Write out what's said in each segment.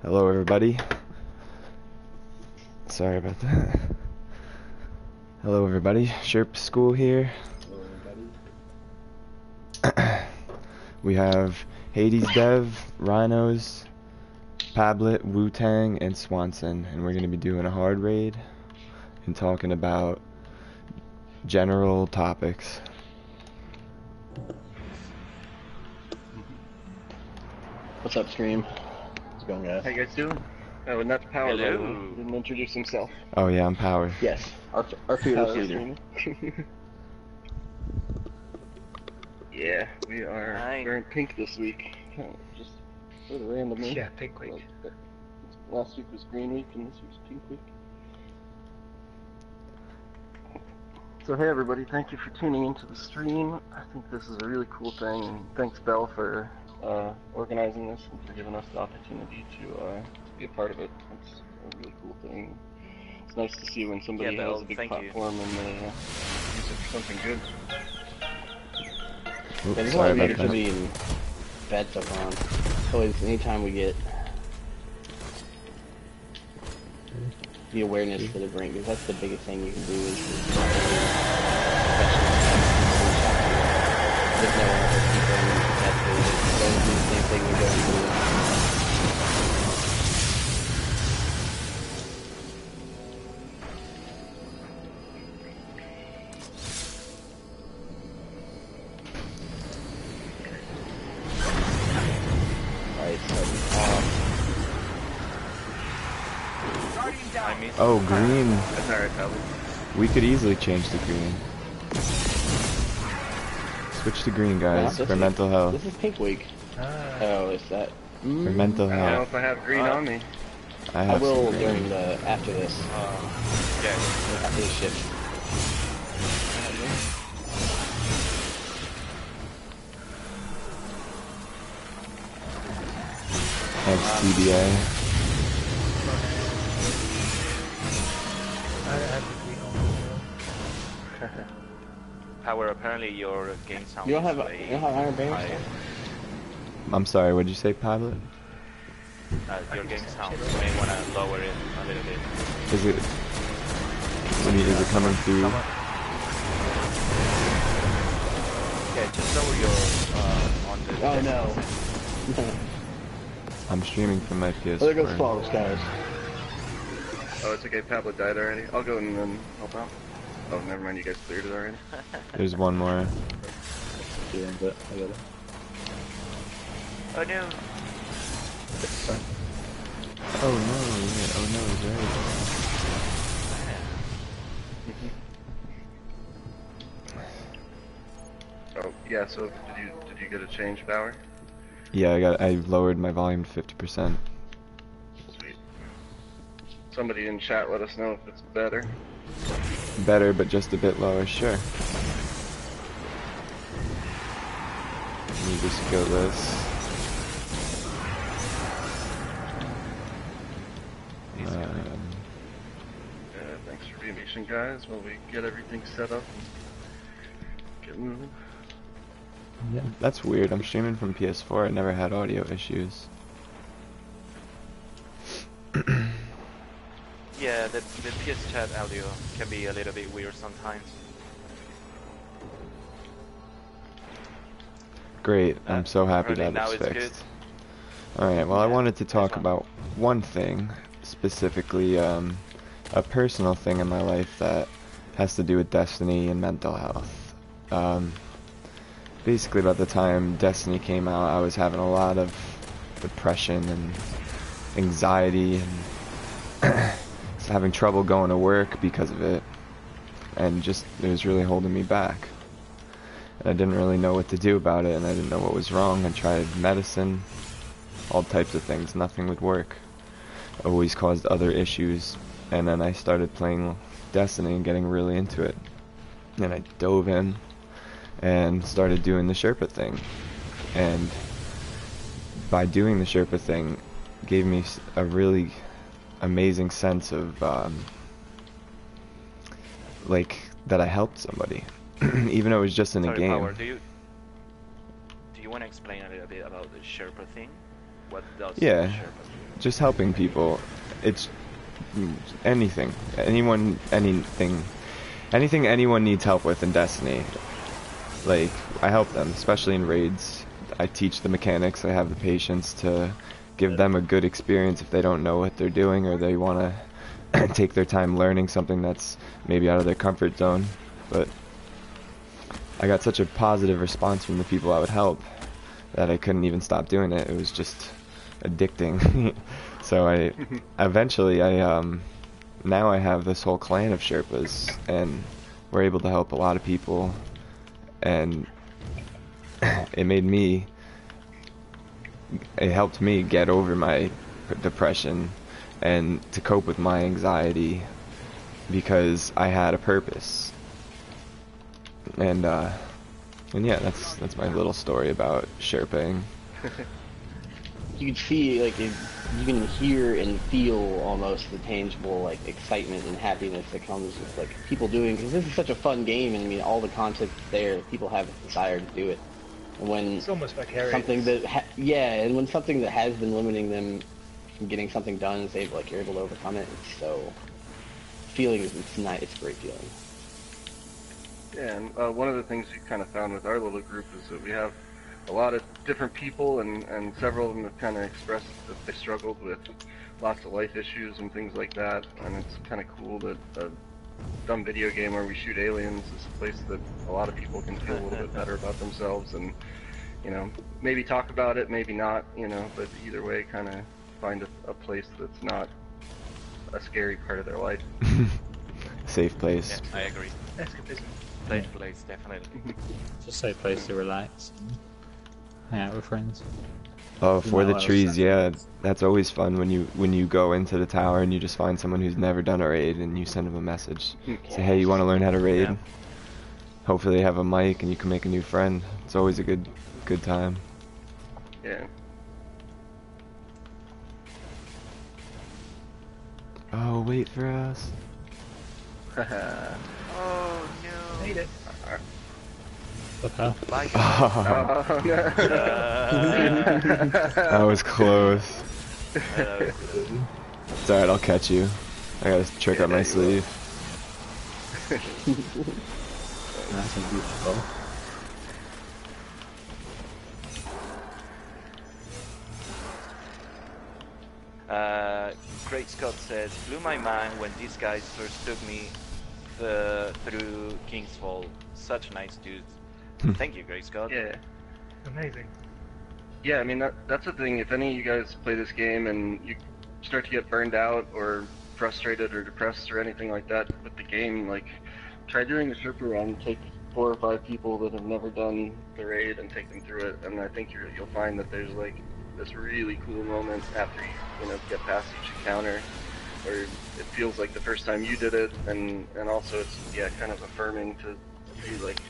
Hello everybody. Sorry about that. Hello everybody. Sherpa School here. Hello everybody. We have Hades Dev, Rhinos, Pablet, Wu-Tang, and Swanson, and we're going to be doing a hard raid and talking about general topics. What's up, stream? How's it going, guys? How you guys doing? Oh, and that's Power. Hello. Didn't introduce himself. Oh yeah, I'm Power. Yes, our fearless leader. Yeah, we are wearing pink this week. Just sort of randomly. Yeah, pink week. Last week was green week, and this week's pink week. So hey everybody, thank you for tuning into the stream. I think this is a really cool thing, and thanks Belle for organizing this and for giving us the opportunity to be a part of it. It's a really cool thing. It's nice to see when somebody has a big platform and they use it for something good. Oops, there's a sorry lot of about that. negativity and bad stuff on. Always, anytime we get the awareness that it brings, because that's the biggest thing you can do is just no one other people and that's going through the same thing we're going through. Oh, green. That's alright, Pablo. We could easily change to green. Switch to green, guys, for mental health. This is pink week. Oh, is that? For mental I don't know health. if I have green on me. I will during the after this. Yeah. After this shift. Thanks, TBA. Power, apparently your game sound. You don't have iron bearings? I'm sorry, what did you say, Pablet? Your game sound. You may want to lower it a little bit. Is it coming through? Yeah, just lower your on the. Oh no. I'm streaming from my PS4. Oh, there goes Falls, guys. Oh, it's okay, Pablo died already. I'll go and then help out. Oh, never mind, you guys cleared it already. There's one more. Yeah, but I got it. Oh no. Oh no, yeah, oh no, it's right. Oh, yeah, so did you get a change, Bauer? Yeah, I lowered my volume to 50%. Sweet. Somebody in chat let us know if it's better. Better, but just a bit lower, sure. Let me just go this. Thanks for being patient, guys, while we get everything set up and get moving. Yeah, that's weird. I'm streaming from PS4. I never had audio issues. Yeah, the PS chat audio can be a little bit weird sometimes. Great, I'm so happy that now it's fixed. good. Alright, well, I wanted to talk one. about one thing, specifically a personal thing in my life that has to do with Destiny and mental health. Basically, about the time Destiny came out, I was having a lot of depression and anxiety and having trouble going to work because of it, and just it was really holding me back, and I didn't really know what to do about it, and I didn't know what was wrong. I tried medicine, all types of things, nothing would work. Always caused other issues, and then I started playing Destiny and getting really into it, and I dove in and started doing the Sherpa thing, and by doing the Sherpa thing gave me a really amazing sense of like that I helped somebody, even though it was just in a game. Power, do you want to explain a little bit about the Sherpa thing? What does Yeah. Sherpa do? just helping people. It's anything, anything anyone needs help with in Destiny. Like, I help them, especially in raids. I teach the mechanics. I have the patience to give them a good experience if they don't know what they're doing or they want to take their time learning something that's maybe out of their comfort zone. But I got such a positive response from the people I would help that I couldn't even stop doing it. It was just addicting. So I eventually now I have this whole clan of Sherpas, and we're able to help a lot of people, and it helped me get over my depression and to cope with my anxiety because I had a purpose. And yeah, that's my little story about Sherpaing. You can see, like, you can hear and feel almost the tangible, like, excitement and happiness that comes with, like, people doing, because this is such a fun game, and I mean, all the content's there, people have a desire to do it. And when It's almost vicarious. something that, and when something that has been limiting them from getting something done, say, like, you're able to overcome it, it's so, it's nice, it's a great feeling. Yeah, and one of the things we kind of found with our little group is that we have a lot of different people, and several of them have kind of expressed that they struggled with lots of life issues and things like that, and it's kind of cool that a dumb video game where we shoot aliens is a place that a lot of people can feel a little bit better about themselves and, you know, maybe talk about it, maybe not, you know, but either way kind of find a place that's not a scary part of their life. Safe place. Yeah, I agree. Escapism. Safe place, definitely. It's a safe place to relax and hang out with friends. Oh, for the Well, trees, yeah, that's always fun when you go into the tower and you just find someone who's never done a raid and you send them a message. Say, hey, you want to learn how to raid? Yeah. Hopefully they have a mic and you can make a new friend. It's always a good time. Yeah. Oh, wait for us. Oh no. Made it. What the hell? Bye. Oh, no. That was close. It's alright, I'll catch you. I got a trick up my sleeve. That's a beautiful. Great Scott says, blew my mind when these guys first took me through King's Fall. Such nice dudes. Thank you, Great Scott. Yeah. Amazing. Yeah, I mean, that's the thing. If any of you guys play this game and you start to get burned out or frustrated or depressed or anything like that with the game, like, try doing a Sherpa run. Take 4 or 5 people that have never done the raid and take them through it, and I think you'll find that there's, like, this really cool moment after you know, get past each encounter, where it feels like the first time you did it, and also it's, yeah, kind of affirming to see, like,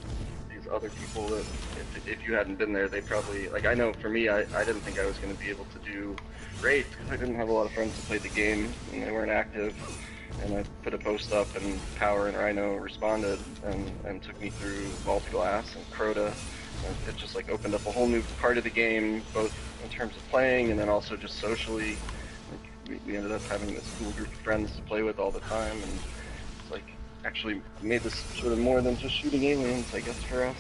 these other people that if you hadn't been there, they probably, like, I know for me, I didn't think I was going to be able to do raids because I didn't have a lot of friends who played the game and they weren't active, and I put a post up and Power and Rhino responded and took me through Vault Glass and Crota. It just, like, opened up a whole new part of the game, both in terms of playing and then also just socially. Like, we ended up having this cool group of friends to play with all the time, and it's like actually made this sort of more than just shooting aliens, I guess, for us.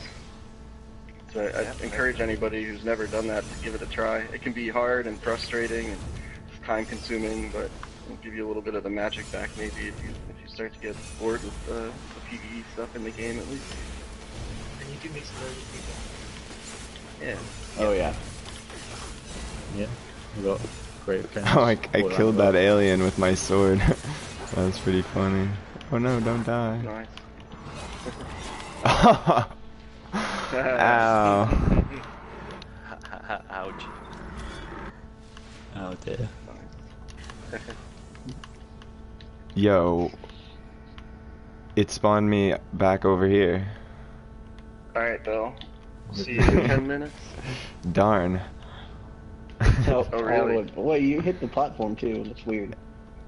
So I encourage anybody who's never done that to give it a try. It can be hard and frustrating and it's time consuming, but it'll give you a little bit of the magic back maybe if you start to get bored with the PvE stuff in the game at least. And you do meet some really good people. Yeah. Oh yeah. Yeah, we got great friends. Oh, I all killed around that alien with my sword. That was pretty funny. Oh no, don't die. Nice. Ow. Ouch. Oh dear. Yo. It spawned me back over here. Alright, Bill. See you in 10 minutes. Darn. Oh, really? Wait, you hit the platform too. That's weird.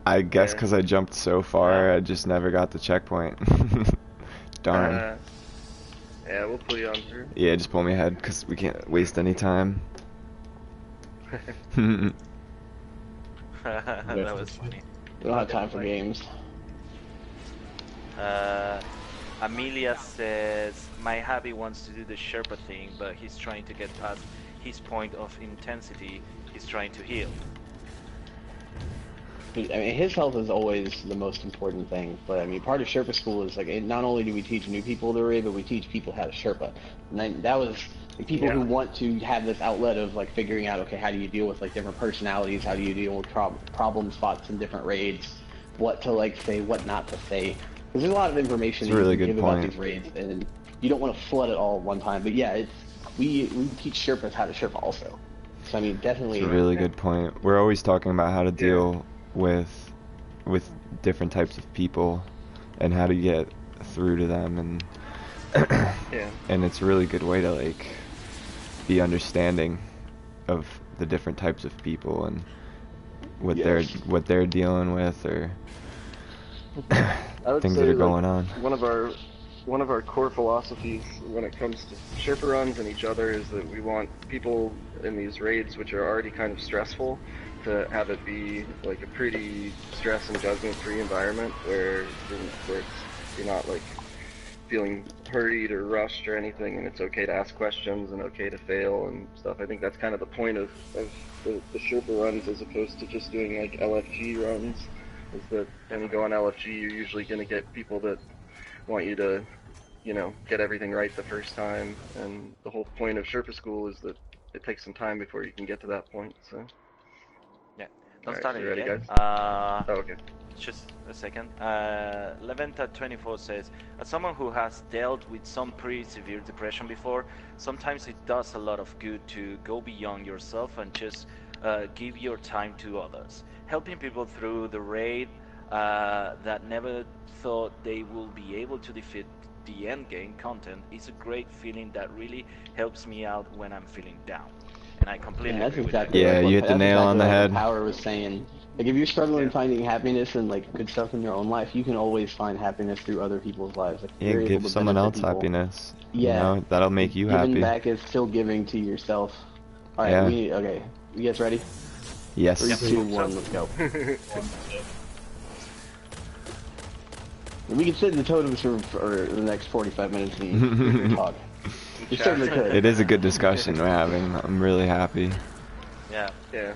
I guess because I jumped so far, I just never got the checkpoint. Darn. Yeah, we'll pull you on through. Yeah, just pull me ahead because we can't waste any time. That was funny. We don't have time for games. Amelia says, my hubby wants to do the Sherpa thing, but he's trying to get past his point of intensity. He's trying to heal. I mean, his health is always the most important thing. But I mean, part of Sherpa School is like, not only do we teach new people to raid, but we teach people how to Sherpa. And that was like, people who want to have this outlet of like figuring out, okay, how do you deal with like different personalities? How do you deal with problem spots in different raids? What to like say, what not to say. Because there's a lot of information That's a really you can good give about point. these raids, and you don't want to flood it all at one time. But yeah, we teach Sherpas how to Sherpa also. So I mean, definitely. It's a really good point. We're always talking about how to deal with different types of people and how to get through to them, and and it's a really good way to like be understanding of the different types of people and what they're dealing with, or I would things say, that are like, going on. One of our core philosophies when it comes to Sherpa runs and each other is that we want people in these raids, which are already kind of stressful, to have it be like a pretty stress and judgment-free environment where you're not like feeling hurried or rushed or anything, and it's okay to ask questions and okay to fail and stuff. I think that's kind of the point of the Sherpa runs, as opposed to just doing like LFG runs, is that when you go on LFG, you're usually going to get people that want you to, you know, get everything right the first time, and the whole point of Sherpa School is that it takes some time before you can get to that point, so. Yeah, don't Alright, start so it you ready, yet. guys? Oh, okay. Just a second. Leventa24 says, as someone who has dealt with some pretty severe depression before, sometimes it does a lot of good to go beyond yourself and just give your time to others. Helping people through the raid that never thought they will be able to defeat the endgame content is a great feeling that really helps me out when I'm feeling down. And I completely that's agree with exactly that. Yeah, you hit the nail on the head. Power was saying, like, if you're struggling finding happiness and like good stuff in your own life, you can always find happiness through other people's lives. Like, Yeah, you're able give to someone benefit else people. happiness. Yeah, You know, that'll make you giving happy. back is still giving to yourself. All right, Yeah. okay, you guys ready? Yes. 3, 2, 1, let's go. We can sit in the totems for the next 45 minutes and talk. We certainly could. It is a good discussion we're having. I'm really happy. Yeah. Yeah.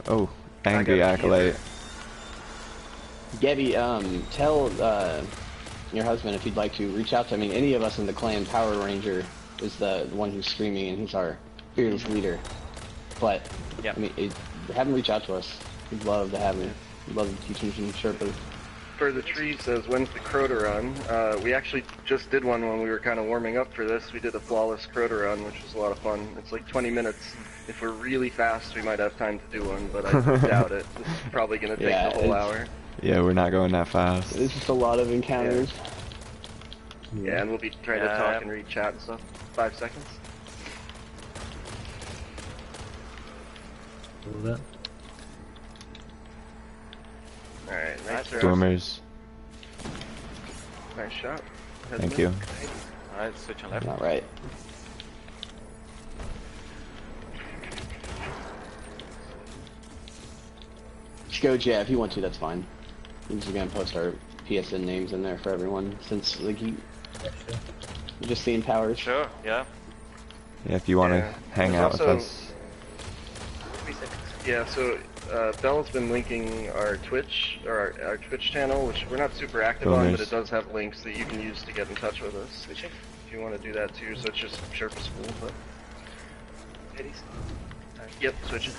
Oh, angry acolyte. Gabby, tell your husband if you'd like to reach out to. I mean, any of us in the clan. Power Ranger is the one who's screaming, and he's our fearless leader. But I mean, have him reach out to us. We'd love to have him. We'd love to teach him some Sherpas. For the Tree says, when's the Crota run? We actually just did one when we were kind of warming up for this. We did a flawless Crota run, which was a lot of fun. It's like 20 minutes. If we're really fast, we might have time to do one, but I doubt it. This is probably going to take the whole hour. Yeah, we're not going that fast. It's just a lot of encounters. Yeah, and we'll be trying to talk and read chat and stuff. 5 seconds. Alright, nice shot. Stormers. Nice shot. Thank you. Alright, switch on left. Not right. Just go, Jeff. If you want to, that's fine. We're just gonna post our PSN names in there for everyone, since like you're just seeing powers. Sure, yeah. Yeah, if you want to hang out with also- us. 3 seconds. Yeah, so Bell's been linking our Twitch, or our Twitch channel, which we're not super active on, but it does have links that you can use to get in touch with us. If you want to do that too, so it's just Sherpa School, but... Ladies. Yep, switch it.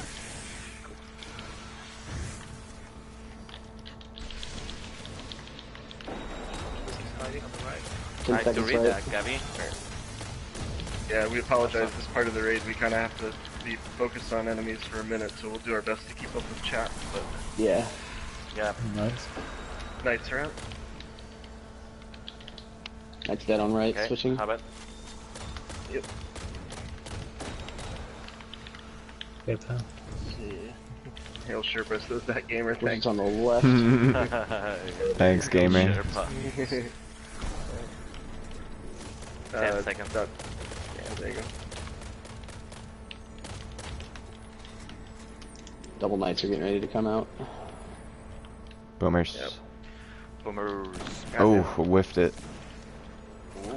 He's hiding on the right. 10 Nice to seconds, read right? that, Gabby. Yeah, we apologize. As part of the raid, we kind of have to be focused on enemies for a minute, so we'll do our best to keep up with chat, but... Yeah. Yeah. Nice. Knights are out. That's dead on right. Okay, Switching. how about? Yep. Good pal. Hail Sherpa says that gamer, Which thanks. is on the left. Thanks, gamer. Sherpa. 10 seconds. Yeah, there you go. Double knights are getting ready to come out. Boomers. Yep. Boomers. Oh, whiffed it. Ooh,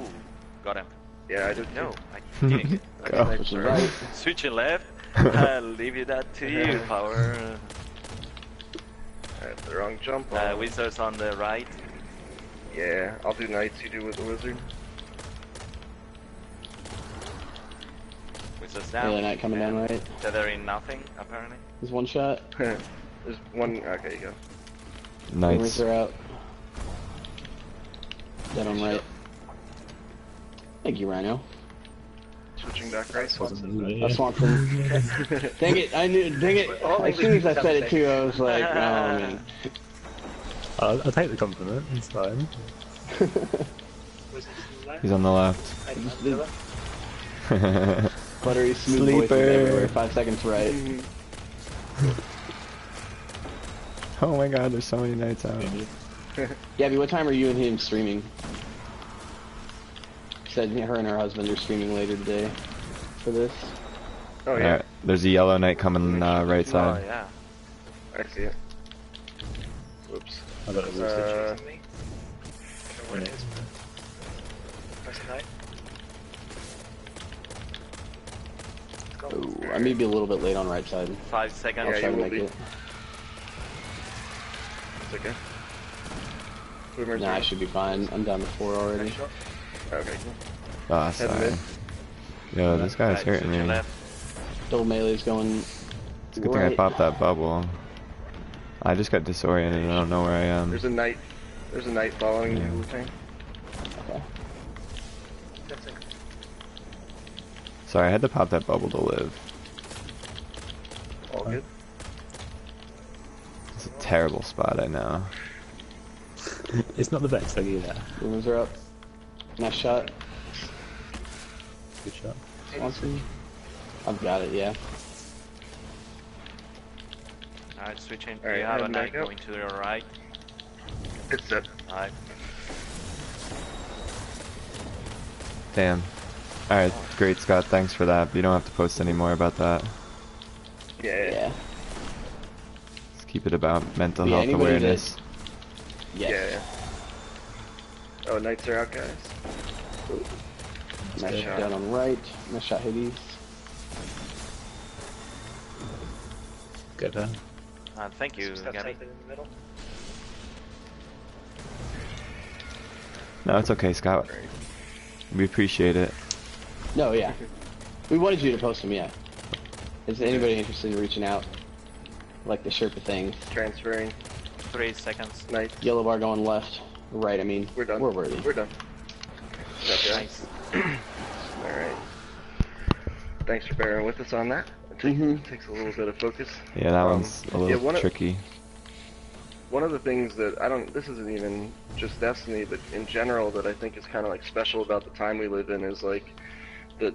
got him. Yeah, I did. No, too. I didn't. Go. Which is right. Switching left. I'll leave you that to you, Power. I have the wrong jump on. Wizards on the right. Yeah, I'll do knights, you do with the wizard. Wizards Yeah, down. the knight coming down right. Tethering nothing, apparently. There's one shot. There's one, okay, you go. Boomers Nice. are out. Dead on right. Thank you, Rhino. Switching back right. I Swanson. Dang it, I knew, dang it. As soon as I said it too, I was like, oh man. I'll take the compliment, it's fine. Was it to the left? He's on the left. I don't know. Buttery smooth voices Sleeper. everywhere, 5 seconds right. Oh my god, there's so many nights out. Gabby, what time are you and him streaming? Said her and her husband are streaming later today for this. Oh yeah, Alright, there's a yellow knight coming right Oh, side. yeah. I see it. Whoops. I got a It's research. chasing me. I don't know where it is, but... Press the knight. Let's go. Oh, I may be a little bit late on right side. 5 seconds. I'll Yeah, try you to will make be. it. It's okay. Boomers Nah, are- I should be fine. I'm down to 4 already. Nice shot. Okay, cool. Ah, Head sorry. mid. Yo, this guy's Right, hurting switching me. left. Double melee's going. It's a good thing I popped that bubble. I just got disoriented and I don't know where I am. There's a knight. There's a knight following Yeah. you, thing. Okay. That's it. Sorry, I had to pop that bubble to live. All good. It's a terrible spot, I know. It's not the best, I'll give you that. Boomers are up. Nice shot. Good shot. Swanson. I've got it, yeah. Alright, switching. Alright, You have a heading knight back up. going to your right. It's set. Alright. Damn. Alright, great, Scott. Thanks for that. But you don't have to post any more about that. Yeah. Yeah. Just keep it about mental Yeah, health anybody that- awareness. Yes. Yeah. Oh, knights are out, guys. Nice good. shot down on right. Nice shot, Hades. Good, huh? Thank you, Some stuff Gabby. typed in the middle. No, it's okay, Scott. We appreciate it. No, yeah. We wanted you to post them, yeah. Is anybody interested in reaching out? Like the Sherpa thing. Transferring. 3 seconds. Knights. Yellow bar going left. Right, I mean. We're done. We're worthy. We're done. Okay. Nice. Alright. Thanks for bearing with us on that. Mhm. Takes a little bit of focus. Yeah, that one's a little one tricky. One of the things that this isn't even just Destiny, but in general that I think is kind of like special about the time we live in is like that.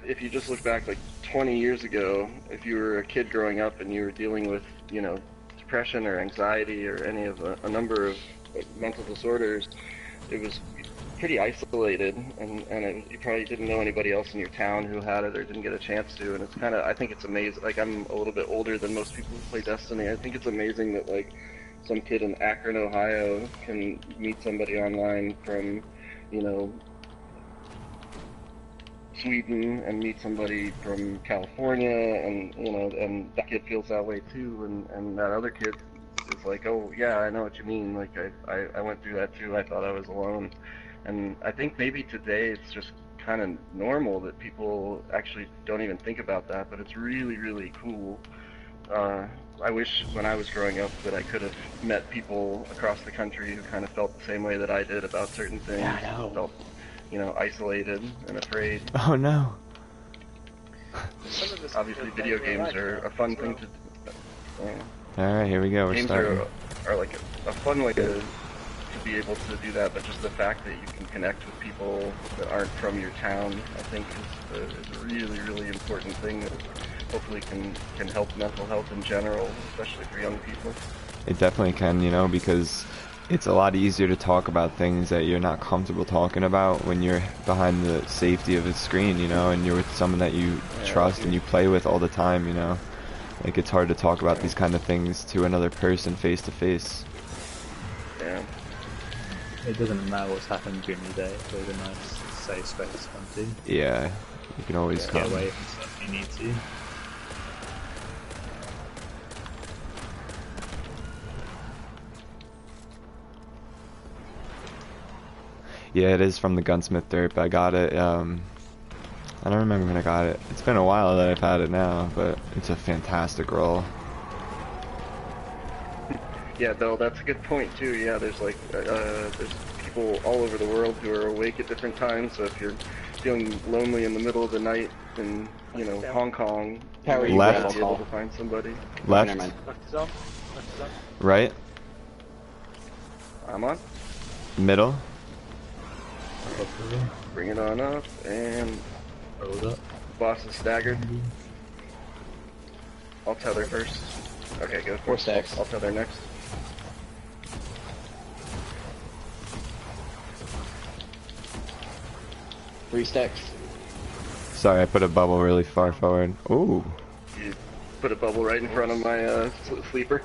If you just look back like 20 years ago, if you were a kid growing up and you were dealing with, you know, depression or anxiety or any of a number of like, mental disorders, it was pretty isolated, and you probably didn't know anybody else in your town who had it or didn't get a chance to. And it's kind of, I think it's amazing. Like, I'm a little bit older than most people who play Destiny. I think it's amazing that like some kid in Akron, Ohio, can meet somebody online from, you know, Sweden and meet somebody from California, and you know, and that kid feels that way too, and that other kid is like, oh yeah, I know what you mean. Like I went through that too. I thought I was alone. And I think maybe today it's just kind of normal that people actually don't even think about that, but it's really, really cool. I wish when I was growing up that I could have met people across the country who kind of felt the same way that I did about certain things. Yeah, I know. Felt, you know, isolated and afraid. Oh no. Some of this Obviously, video games are a fun thing to. Alright, here we go. We're Games starting. are like a fun way to be able to do that, but just the fact that you can connect with people that aren't from your town, I think is a really, really important thing that hopefully can help mental health in general, especially for young people. It definitely can, you know, because it's a lot easier to talk about things that you're not comfortable talking about when you're behind the safety of a screen, you know, and you're with someone that you trust and you play with all the time, you know. Like, it's hard to talk about these kind of things to another person face to face. Yeah. It doesn't matter what's happened during the day. It's always a nice, safe space to come to. Yeah, you can always Get come. away from stuff you need to. Yeah, it is from the Gunsmith Derp. I got it, I don't remember when I got it. It's been a while that I've had it now, but it's a fantastic roll. Yeah, Bill, that's a good point too. Yeah, there's like there's people all over the world who are awake at different times. So if you're feeling lonely in the middle of the night in Hong Kong, How are you you, might Left. be able to find somebody. Left, Never mind. Left is on. Left is on. right, I'm on. middle. Hopefully. Bring it on up, and Hold up. boss is staggered. I'll tether first. Okay, go for 4 it. stacks. I'll tether next. Three stacks. Sorry, I put a bubble really far forward. Ooh, You put a bubble right in front of my sleeper.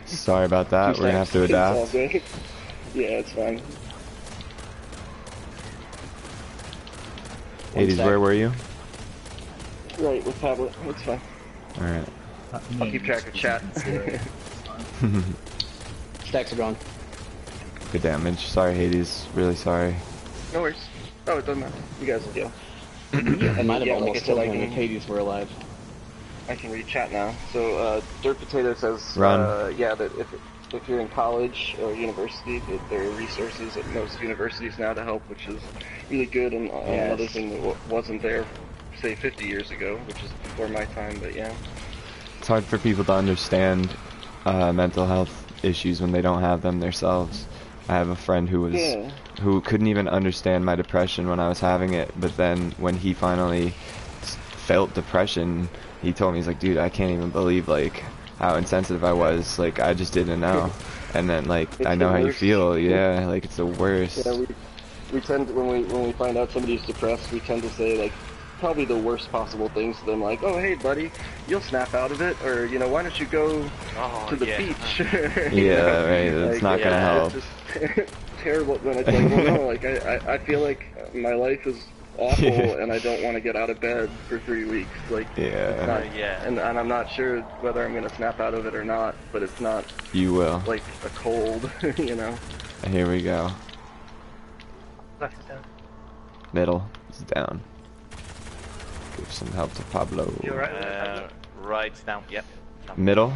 sorry about that. Two We're gonna have to It's all adapt. good. Yeah, it's fine. Hades, stack. where were you? Right, with tablet. It's fine. Alright. I'll keep track of chat. Stacks are gone. Good damage. Sorry, Hades. Really sorry. No worries. Oh, it doesn't matter. You guys will deal. I might have yeah, like I almost said, killed I him can- if Hades were alive. I can read chat now. So, Dirt Potato says, Run. yeah, that if you're in college or university, that there are resources at most universities now to help, which is really good, and another thing that wasn't there, say, 50 years ago, which is before my time, but yeah. It's hard for people to understand mental health issues when they don't have them themselves. I have a friend who was Yeah. who couldn't even understand my depression when I was having it, but then when he finally felt depression, he told me, he's like, dude, I can't even believe like how insensitive I was. Like, I just didn't know. And then like It's I know the how you worst. feel. Yeah, like it's the worst. Yeah, we tend to, when we find out somebody's depressed, we tend to say like probably the worst possible things to them, like, oh hey buddy, you'll snap out of it, or why don't you go Oh, to the yeah. beach? Yeah, right. That's not gonna help. It's just terrible. Then it's like, well, no, like I feel like my life is awful, and I don't want to get out of bed for 3 weeks. Like, Yeah. it's not, Yeah. and I'm not sure whether I'm gonna snap out of it or not. But it's not You will. like a cold, Here we go. Left is down. Middle is down. Give some help to Pablo. You're right with the Uh, tablet. right down. Yep. Down. Middle.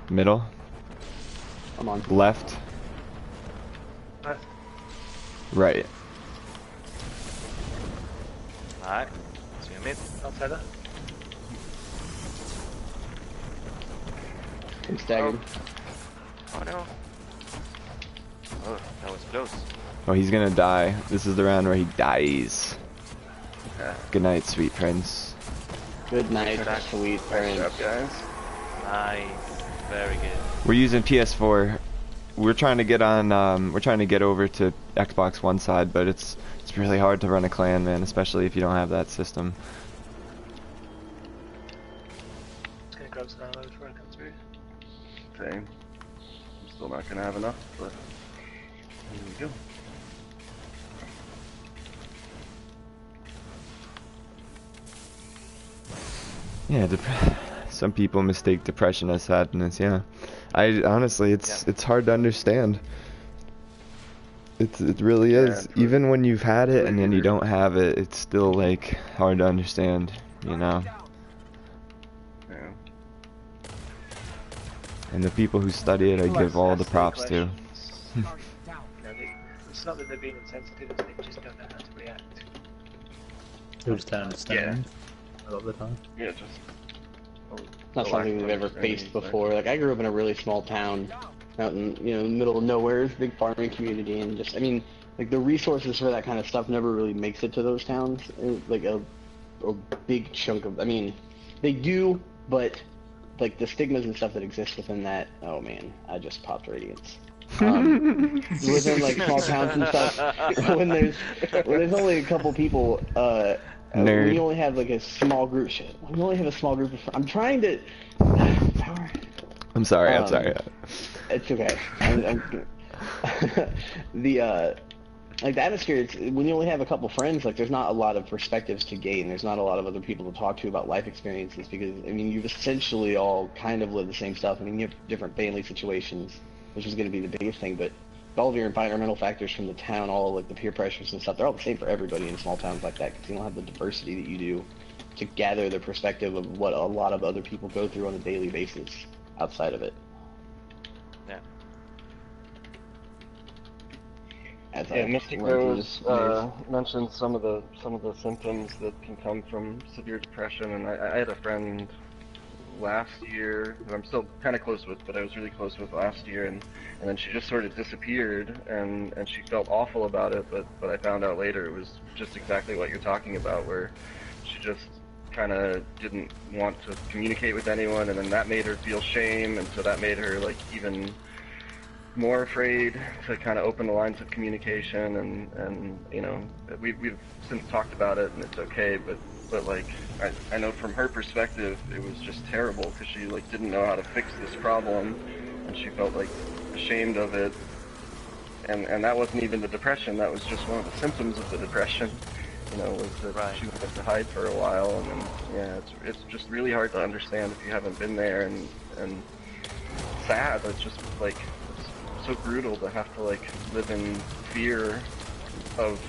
Middle. I'm on. Left. Left. Right. Alright. See you mid. I'll tether. I'm staggered. Oh no. Oh, that was close. Oh, he's gonna die. This is the round where he dies. Good night, sweet prince. Good night, Nice. sweet Nice friend. job, guys. Nice. Very good. We're using PS4. We're trying to get on. We're trying to get over to Xbox One side, but it's really hard to run a clan, man, especially if you don't have that system. Just gonna grab some ammo before I come through. Same. I'm still not gonna have enough, but here we go. Yeah, some people mistake depression as sadness. Yeah, I honestly, it's hard to understand. It really is. it's Even when you've had it and then you don't have it, it's still like hard to understand. Yeah. And the people who study it, I People give all the ask props to. questions. It's not that they're being insensitive, it's they just don't know how to react. You'll just don't understand. A lot of the time. Yeah, just. Not something we've ever faced before. Like, I grew up in a really small town out in, the middle of nowhere, big farming community, and just, I mean, like, the resources for that kind of stuff never really makes it to those towns. Like, a big chunk of, I mean, they do, but, like, the stigmas and stuff that exist within that, oh man, I just popped radiance. Within, like, small towns and stuff, when there's only a couple people, When Nerd. you only have like a small group, when you only have a small group of I'm trying to. Power. I'm sorry. I'm sorry. It's okay. The like the atmosphere, it's, when you only have a couple friends, like there's not a lot of perspectives to gain. There's not a lot of other people to talk to about life experiences because I mean you've essentially all kind of lived the same stuff. I mean you have different family situations, which is going to be the biggest thing, but all of your environmental factors from the town, all like the peer pressures and stuff, they're all the same for everybody in small towns like that because you don't have the diversity that you do to gather the perspective of what a lot of other people go through on a daily basis outside of it. Yeah. Yeah, Mystic Rose mentioned some of the symptoms that can come from severe depression, and I had a friend last year who I'm still kind of close with, but I was really close with last year, and then she just sort of disappeared, and she felt awful about it, but I found out later it was just exactly what you're talking about, where she just kind of didn't want to communicate with anyone, and then that made her feel shame, and so that made her like even more afraid to kind of open the lines of communication, and you know we've since talked about it and it's okay, but like I know from her perspective it was just terrible because she like didn't know how to fix this problem and she felt like ashamed of it, and that wasn't even the depression, that was just one of the symptoms of the depression, you know, was that she wanted to hide for a while, and then yeah, it's just really hard to understand if you haven't been there, and sad, it's just like so brutal to have to like live in fear of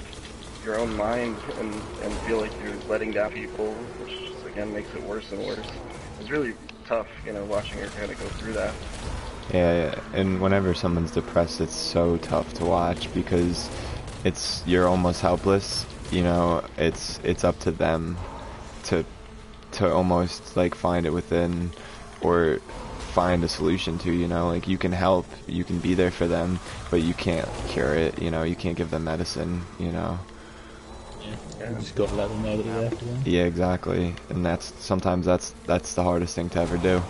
your own mind and feel like you're letting down people, which just, again makes it worse and worse. It's really tough, you know, watching her kind of go through that. Yeah, and whenever someone's depressed, it's so tough to watch because you're almost helpless. You know, it's up to them to almost like find it within or find a solution to, you know, like you can help, you can be there for them, but you can't cure it, you know, you can't give them medicine, you know. Yeah, you just gotta let them know that you're there for them. Yeah, exactly, and sometimes that's the hardest thing to ever do.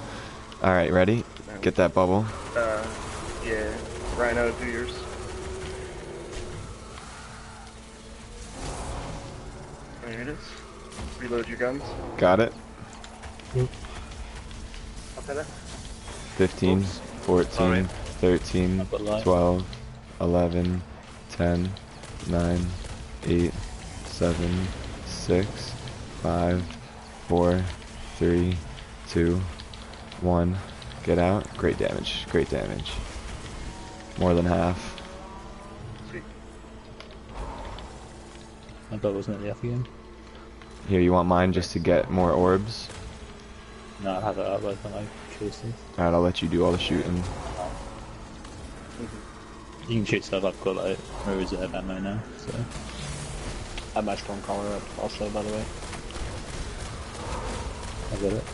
Alright, ready? Get that bubble. Yeah, Rhino, do yours. There it is. Reload your guns. Got it. Okay then. 15, Oops. 14, Sorry. 13, I've got light. 12, 11, 10, 9, 8, 7, 6, 5, 4, 3, 2, 1. Get out. Great damage. Great damage. More than half. Sweet. My bow wasn't at the F again. Here, you want mine just to get more orbs? No, I have it up, but I don't like choices. Alright, I'll let you do all the shooting. You can shoot stuff, I've got like a reserve ammo now, so. I have my Stormcaller up also, by the way. I got it.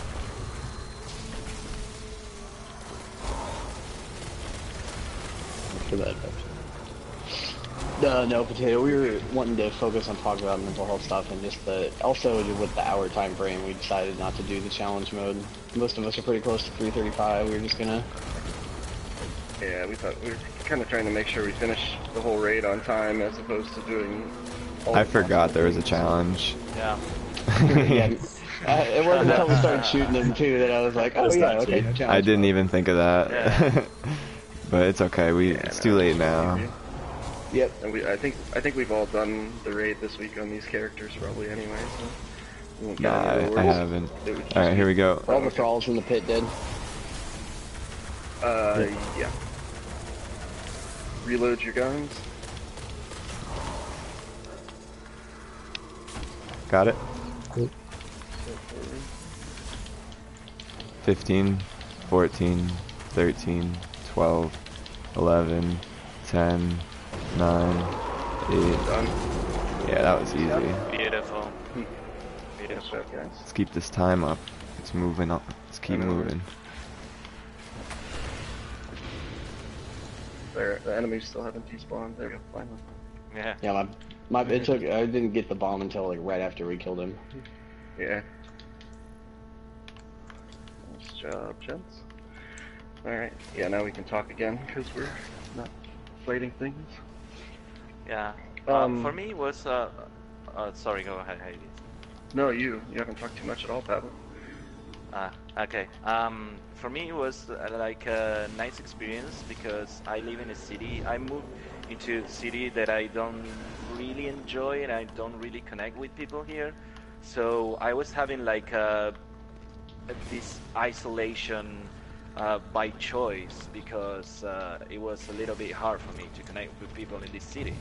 For that No, Potato. We were wanting to focus on talking about mental health stuff and just also with the hour time frame, we decided not to do the challenge mode. Most of us are pretty close to 3:35. We were just gonna. Yeah, we thought we were kind of trying to make sure we finish the whole raid on time as opposed to doing. I forgot there was a challenge. Yeah. Yeah. It wasn't until we started shooting them too that I was like, oh yeah, okay. Challenge I didn't mode. even think of that. Yeah. But it's okay. It's too late now. Yep. And I think we've all done the raid this week on these characters probably anyway. So we won't Nah, get into the I rules. haven't. It would just Alright, be- here we go. All the thralls in the pit dead. Yeah. Reload your guns. Got it. 15, 14, 13, 12, 11, 10, 9, 8. Done. Yeah, that was easy. Beautiful. Good Beautiful. job, guys. Let's keep this time up. It's moving up. Let's keep moving. There, the enemies still haven't despawned. There we go. Finally. Yeah. Yeah, it took. I didn't get the bomb until like right after we killed him. Yeah. Nice job, gents. Alright, yeah, now we can talk again, because we're not fighting things. Yeah. Um, For me, it was. Sorry, go ahead, Heidi. No, you haven't talked too much at all, Pablo. Okay. For me, it was like a nice experience because I live in a city. I moved into a city that I don't really enjoy and I don't really connect with people here. So I was having like this isolation by choice because it was a little bit hard for me to connect with people in this city.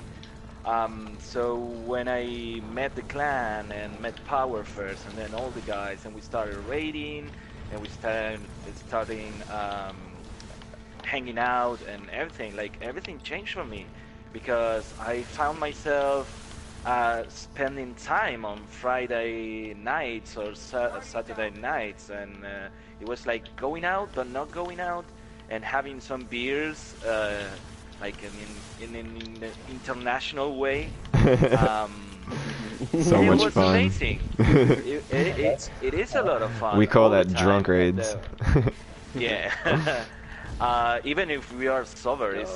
So when I met the clan and met Power first, and then all the guys, and we started raiding, and we starting hanging out and everything. Like everything changed for me because I found myself spending time on Friday nights or Saturday nights, and it was like going out but not going out, and having some beers. Like in an international way. So much it was fun. amazing. It is a lot of fun. We call all the that time. drunk And, raids. yeah. Even if we are sober, it's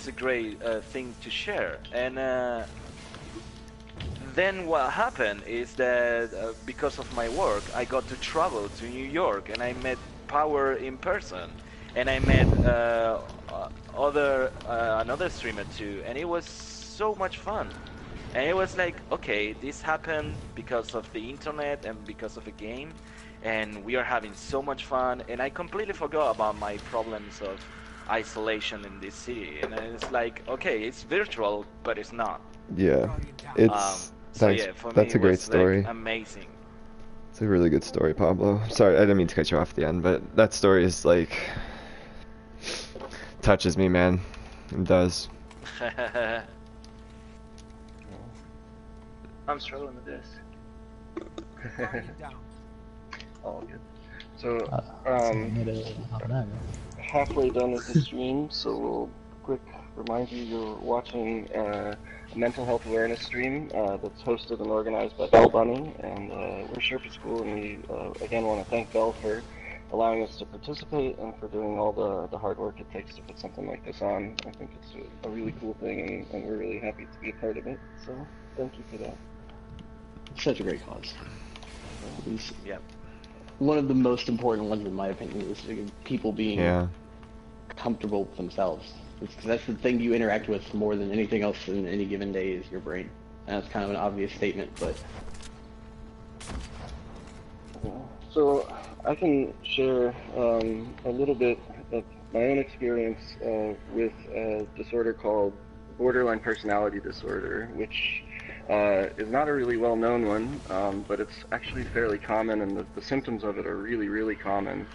a great thing to share. And then what happened is that because of my work, I got to travel to New York, and I met Power in person, and I met another streamer too, and it was so much fun. And it was like, okay, this happened because of the internet and because of a game, and we are having so much fun, and I completely forgot about my problems of isolation in this city, and it's like, okay, it's virtual, but it's not. Yeah, it's So thanks. yeah, for me That's a it great was story. like amazing. It's a really good story, Pablo. Sorry, I didn't mean to cut you off at the end, but that story is like touches me, man. It does. I'm struggling with this. All good. So, half an hour. halfway done with the stream, so we'll quick remind you you're watching a mental health awareness stream that's hosted and organized by Bell Bunny, and we're Sherpa School, and we again want to thank Bell for allowing us to participate and for doing all the hard work it takes to put something like this on. I think it's a really cool thing, and we're really happy to be a part of it, so thank you for that. Such a great cause. Yeah. One of the most important ones, in my opinion, is people being comfortable with themselves. Because that's the thing you interact with more than anything else in any given day is your brain. And that's kind of an obvious statement, but... So I can share a little bit of my own experience with a disorder called borderline personality disorder, which is not a really well-known one, but it's actually fairly common, and the symptoms of it are really, really common.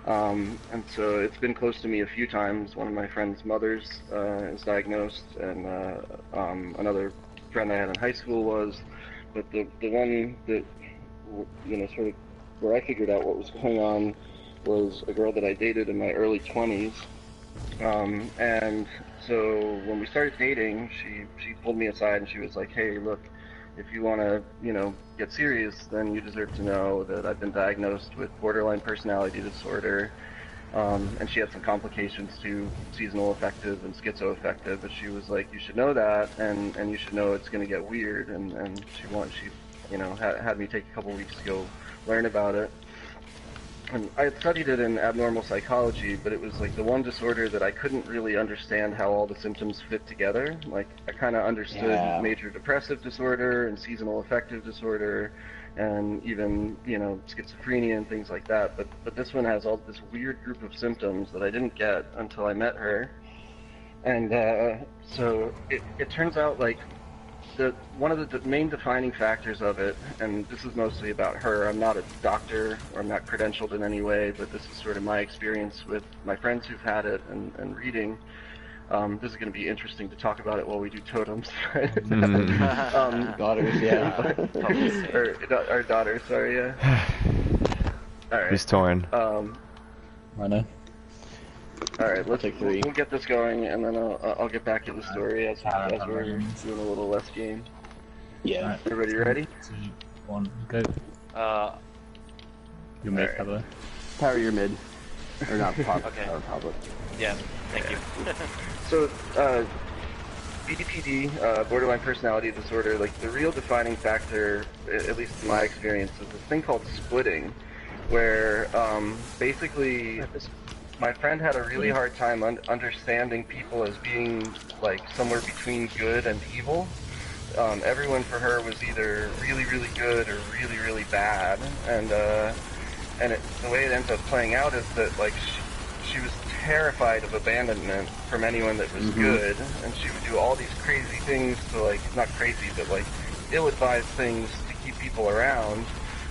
And so it's been close to me a few times. One of my friend's mothers is diagnosed, and another friend I had in high school was. But the one that, sort of where I figured out what was going on was a girl that I dated in my early 20s. And so when we started dating, she pulled me aside and she was like, hey, look, if you want to, get serious, then you deserve to know that I've been diagnosed with borderline personality disorder. And she had some complications too, seasonal affective and schizoaffective, but she was like, you should know that, and you should know it's going to get weird, and she had me take a couple weeks to go learn about it. And I had studied it in abnormal psychology, but it was like the one disorder that I couldn't really understand how all the symptoms fit together. Like, I kind of understood major depressive disorder and seasonal affective disorder, and even, schizophrenia and things like that. But this one has all this weird group of symptoms that I didn't get until I met her. And so it turns out, like, one of the main defining factors of it, and this is mostly about her, I'm not a doctor or I'm not credentialed in any way, but this is sort of my experience with my friends who've had it and reading. This is going to be interesting to talk about it while we do totems. Daughters, yeah. or our daughters, sorry, yeah. All right. He's torn. I know. All right, we'll get this going, and then I'll get back to the story as we're doing a little less game. Yeah. Right. Everybody ready? 2, 1, go. You're mid, Alright. Pablo. Power your mid. Or not pop. Okay. Public. Yeah, thank you. So, BPD, borderline personality disorder, like the real defining factor, at least in my experience, is this thing called splitting, where basically my friend had a really hard time understanding people as being like somewhere between good and evil. Everyone for her was either really, really good or really, really bad, and the way it ends up playing out is that like she was terrified of abandonment from anyone that was good, and she would do all these crazy things to, like, not crazy, but like ill-advised things to keep people around,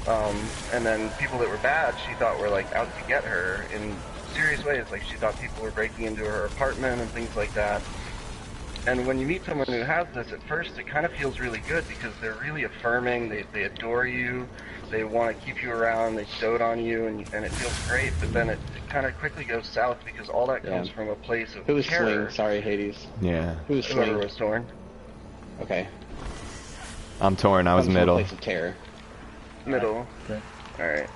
and then people that were bad she thought were like out to get her in serious ways. Like she thought people were breaking into her apartment and things like that. And when you meet someone who has this, at first it kind of feels really good because they're really affirming, they adore you, they want to keep you around, they dote on you, and it feels great, but then it kind of quickly goes south because all that comes from a place of Who was terror. swing? Sorry, Hades. Yeah. Who was swing? Whoever was torn. Okay. I'm torn. I was Comes from a middle. place of terror. Middle. Okay. Alright.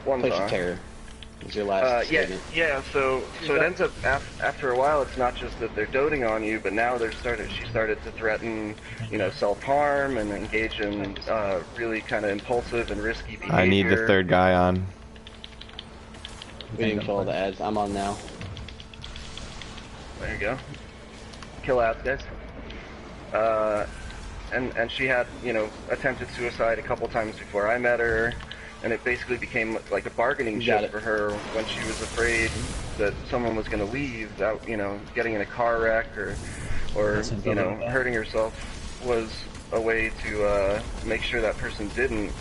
One Place song. of terror. Is your last statement. So it ends up after a while. It's not just that they're doting on you, but now she started to threaten, self-harm and engage in really kind of impulsive and risky behavior. I need the third guy on. We didn't kill all the ads. I'm on now. There you go. Kill ads, guys. And she had attempted suicide a couple times before I met her. And it basically became like a bargaining chip for her when she was afraid that someone was going to leave, out, getting in a car wreck or hurting herself was a way to make sure that person didn't.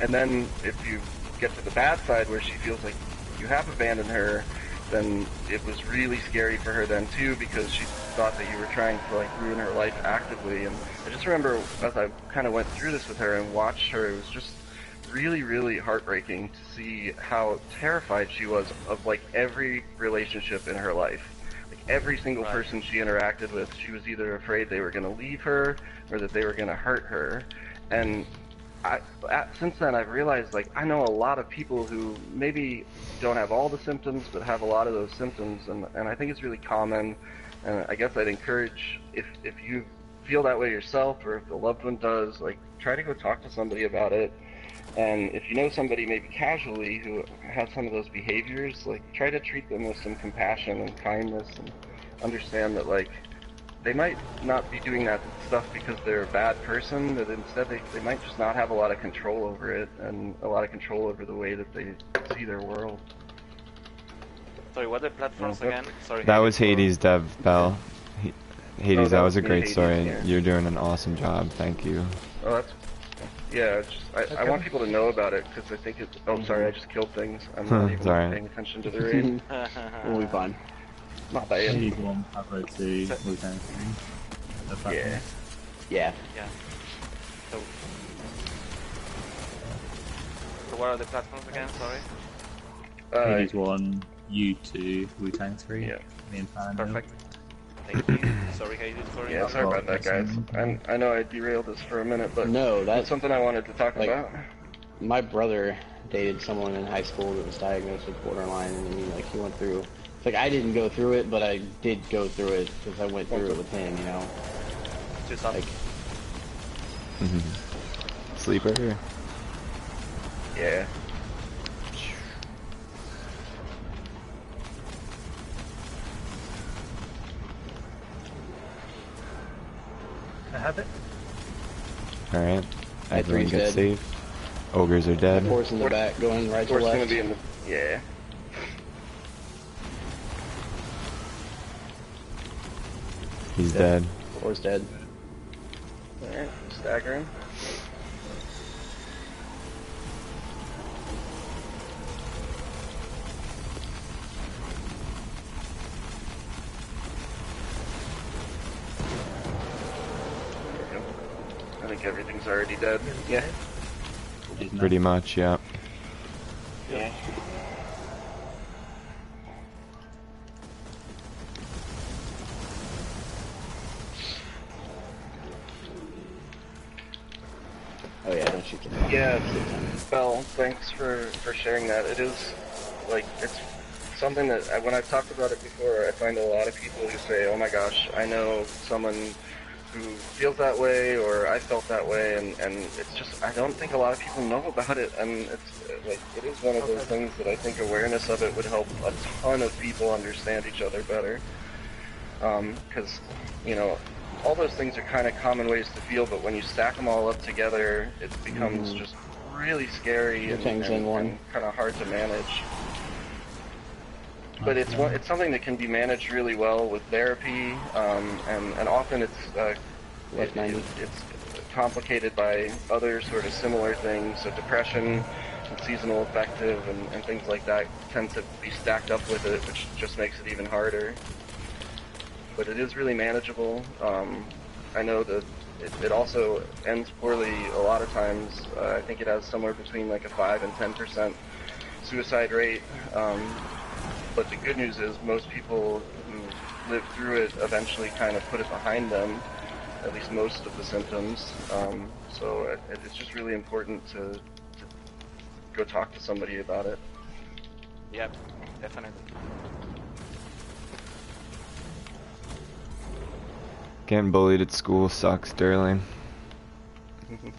And then if you get to the bad side where she feels like you have abandoned her, then it was really scary for her then too, because she thought that you were trying to like ruin her life actively. And I just remember as I kind of went through this with her and watched her, it was just really, really heartbreaking to see how terrified she was of like every relationship in her life. Like every single person she interacted with, she was either afraid they were going to leave her or that they were going to hurt her. And since then I've realized, like, I know a lot of people who maybe don't have all the symptoms but have a lot of those symptoms, and I think it's really common. And I guess I'd encourage, if you feel that way yourself or if the loved one does, like, try to go talk to somebody about it. And if you know somebody maybe casually who has some of those behaviors, like, try to treat them with some compassion and kindness and understand that, like, they might not be doing that stuff because they're a bad person, but instead they might just not have a lot of control over it and a lot of control over the way that they see their world. Sorry, what are the platforms again? Sorry. That was Hades, Dev Bell. Hades, that was a great Hades, story. yeah. You're doing an awesome job. Thank you. Oh, that's... Yeah, it's just, I want people to know about it, because I think it's... Oh, sorry, I just killed things. I'm not even paying attention to the raid. We'll be fine. Not bad. League 1, Pablo 2, Weekend 3. Yeah. Yeah. Yeah. So what are the platforms again? Sorry. Hades 1, U2, Wu-Tang 3. Yeah. Me and Fan. Perfect. Thank you. Sorry, Hades, for Yeah, sorry about that, guys. I know I derailed this for a minute, but No, that's that's something I wanted to talk like- about. my brother dated someone in high school that was diagnosed with borderline, and he went through. It's like I didn't go through it, but I did go through it because I went through it with him. Just up. Like Sleeper? Yeah. I have it. Alright. That Everyone three's gets dead. safe. Ogres are dead. horse in the back, going right to Horse left. gonna be in the... Yeah. He's dead. Horse dead. Alright, staggering. I think everything's already dead. Yeah. Pretty much, yeah. Yeah. Oh yeah, don't shoot the Yeah, well, thanks for sharing that. It is, like, it's something that when I've talked about it before, I find a lot of people who say, "Oh my gosh, I know someone who feels that way," or "I felt that way," and it's just I don't think a lot of people know about it, and it's like it is one of those things that I think awareness of it would help a ton of people understand each other better, because you know. All those things are kind of common ways to feel, but when you stack them all up together, it becomes just really scary and kind of hard to manage. But it's something that can be managed really well with therapy, and often it's complicated by other sort of similar things. So depression and seasonal affective and things like that tend to be stacked up with it, which just makes it even harder. But it is really manageable. I know that it also ends poorly a lot of times. I think it has somewhere between like a 5 and 10% suicide rate. But the good news is most people who live through it eventually kind of put it behind them, at least most of the symptoms. So it's just really important to go talk to somebody about it. Yep, definitely. Getting bullied at school sucks, Sterling. I'm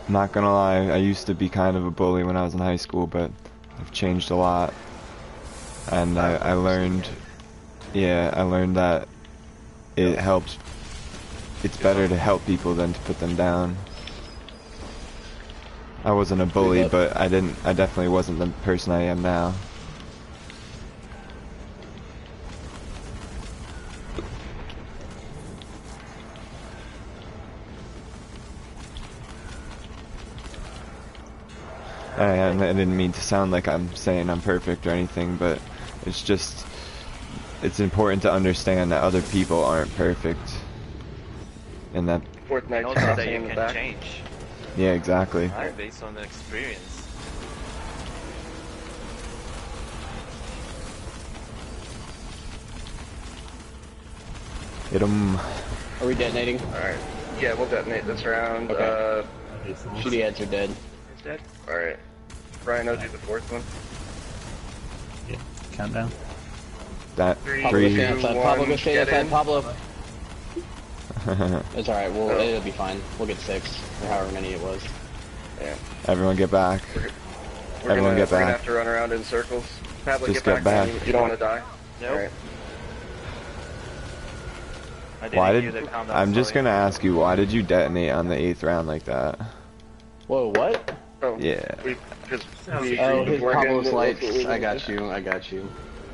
not gonna lie, I used to be kind of a bully when I was in high school, but I've changed a lot. And I learned, I learned that it helps, it's better to help people than to put them down. I wasn't a bully, but I definitely wasn't the person I am now. I didn't mean to sound like I'm saying I'm perfect or anything, but it's just, it's important to understand that other people aren't perfect. And that... And also that you can change. Yeah, exactly. Right, based on the experience. Hit 'em. Are we detonating? Alright. Yeah, we'll detonate this round. Okay. Shooty heads are dead. It's dead. Alright. Ryan, I'll do the fourth one. Yeah, countdown. That 3, Pablo, 2, stay outside. 1, Pablo, go stay get outside. in. Pablo. It's alright, it'll be fine. We'll get 6, or however many it was. Yeah. Everyone get back. Everyone get We're gonna back. have to run around in circles. Pablo, Just get get back. back. You don't want to die. Nope. Alright. I didn't Why hear did... the countdown, I'm just sorry. gonna ask you, why did you detonate on the 8th round like that? Whoa, what? Oh, Yeah. Oh, his beforehand Pablo's that lights. that's what we I did. got you.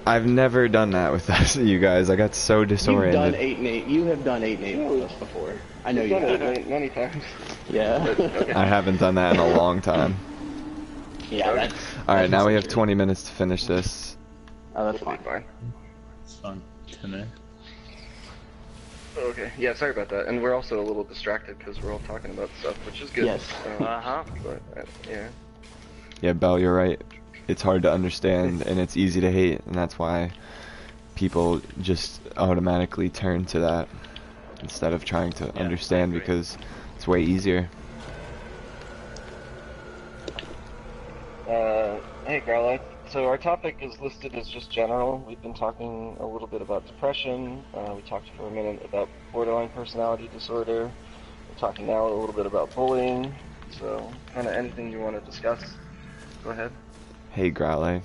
I've never done that with us, you guys. I got so You've done disoriented. 8 and 8. You have done 8 and 8 with us before. I know We've you done have. it many times. Yeah. Okay. I haven't done that in a long time. Yeah, that's... Alright, now we have 20 minutes to finish this. Oh, that's It'll be fine. fine. It's fine. 10 minutes. Okay, yeah, sorry about that. And we're also a little distracted because we're all talking about stuff, which is good. Yes. Uh-huh. But, yeah. Yeah, Belle, you're right. It's hard to understand and it's easy to hate, and that's why people just automatically turn to that instead of trying to Yeah, understand, I agree. because it's way easier. Hey, Growlite. So our topic is listed as just general. We've been talking a little bit about depression. We talked for a minute about borderline personality disorder. We're talking now a little bit about bullying. So, kind of anything you want to discuss, go ahead. Hey, Growlife.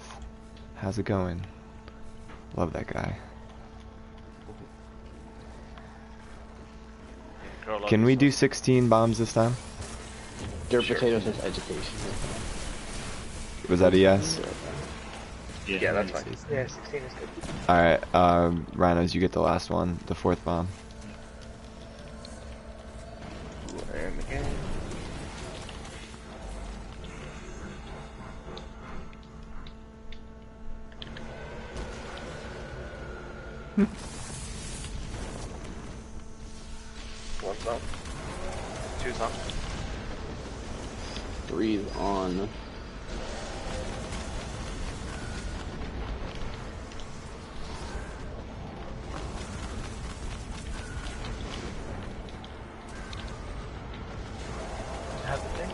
How's it going? Love that guy. Girl, Can we do 16 bombs this time? Dirt Sure. potatoes is education. Was that a yes? Yeah, that's fine. Yeah, 16 is good. Alright, Rhinos, you get the last one, the 4th bomb. And again. One's up. 2's up. Breathe on. Have the thing.